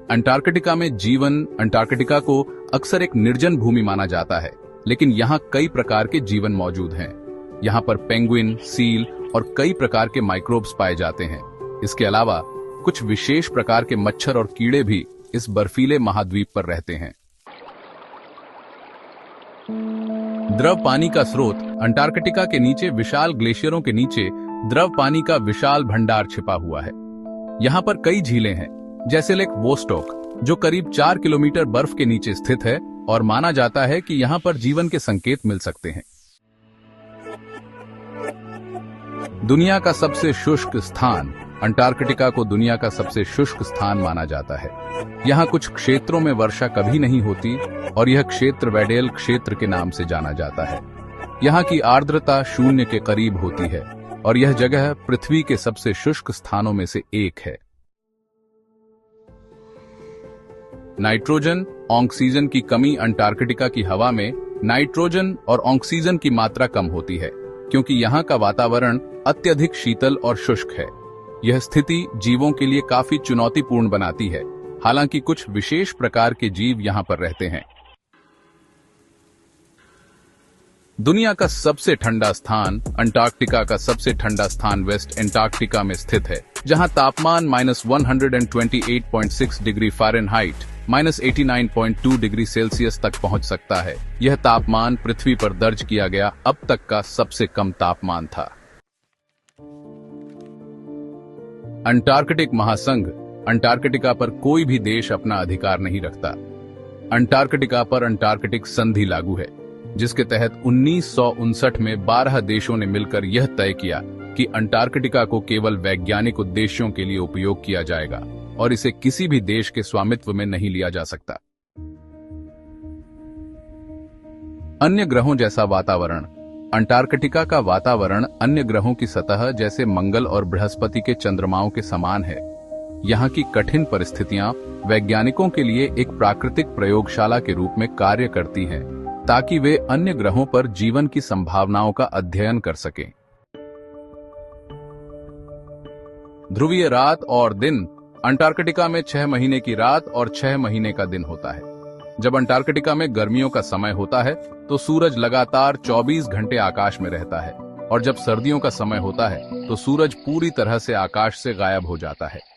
Antarctica में जीवन। Antarctica को अक्सर एक निर्जन भूमि माना जाता है, लेकिन यहाँ कई प्रकार के जीवन मौजूद हैं। यहाँ पर पेंगुइन, सील और कई प्रकार के माइक्रोब्स पाए जाते हैं। इसके अलावा कुछ विशेष प्रकार के मच्छर और कीड़े भी इस बर्फीले महाद्वीप पर रहते हैं। द्रव पानी का स्रोत। अंटार्कटिका के नीचे विशाल ग्लेशियरों के नीचे द्रव पानी का विशाल भंडार छिपा हुआ है। यहाँ पर कई झीलें हैं, जैसे लेक वोस्टॉक, जो करीब 4 किलोमीटर बर्फ के नीचे स्थित है और माना जाता है कि यहाँ पर जीवन के संकेत मिल सकते हैं। दुनिया का सबसे शुष्क स्थान। अंटार्कटिका को दुनिया का सबसे शुष्क स्थान माना जाता है। यहाँ कुछ क्षेत्रों में वर्षा कभी नहीं होती और यह क्षेत्र वेडेल क्षेत्र के नाम से जाना जाता है। यहाँ की आर्द्रता 0 के करीब होती है और यह जगह पृथ्वी के सबसे शुष्क स्थानों में से एक है। नाइट्रोजन, ऑक्सीजन की कमी। अंटार्कटिका की हवा में नाइट्रोजन और ऑक्सीजन की मात्रा कम होती है क्योंकि यहाँ का वातावरण अत्यधिक शीतल और शुष्क है। यह स्थिति जीवों के लिए काफी चुनौतीपूर्ण बनाती है, हालांकि कुछ विशेष प्रकार के जीव यहाँ पर रहते हैं। दुनिया का सबसे ठंडा स्थान। अंटार्कटिका का सबसे ठंडा स्थान वेस्ट अंटार्कटिका में स्थित है, जहां तापमान -128.6 डिग्री फ़ारेनहाइट -89.2 डिग्री सेल्सियस तक पहुंच सकता है। यह तापमान पृथ्वी पर दर्ज किया गया अब तक का सबसे कम तापमान था। अंटार्कटिक महासंघ। अंटार्कटिका पर कोई भी देश अपना अधिकार नहीं रखता। अंटार्कटिका पर अंटार्कटिक संधि लागू है, जिसके तहत 1959 में 12 देशों ने मिलकर यह तय किया कि अंटार्कटिका को केवल वैज्ञानिक उद्देश्यों के लिए उपयोग किया जाएगा और इसे किसी भी देश के स्वामित्व में नहीं लिया जा सकता। अन्य ग्रहों जैसा वातावरण। अंटार्कटिका का वातावरण अन्य ग्रहों की सतह जैसे मंगल और बृहस्पति के चंद्रमाओं के समान है। यहाँ की कठिन परिस्थितियां वैज्ञानिकों के लिए एक प्राकृतिक प्रयोगशाला के रूप में कार्य करती हैं, ताकि वे अन्य ग्रहों पर जीवन की संभावनाओं का अध्ययन कर सकें। ध्रुवीय रात और दिन। अंटार्कटिका में 6 महीने की रात और 6 महीने का दिन होता है। जब अंटार्कटिका में गर्मियों का समय होता है तो सूरज लगातार 24 घंटे आकाश में रहता है और जब सर्दियों का समय होता है तो सूरज पूरी तरह से आकाश से गायब हो जाता है।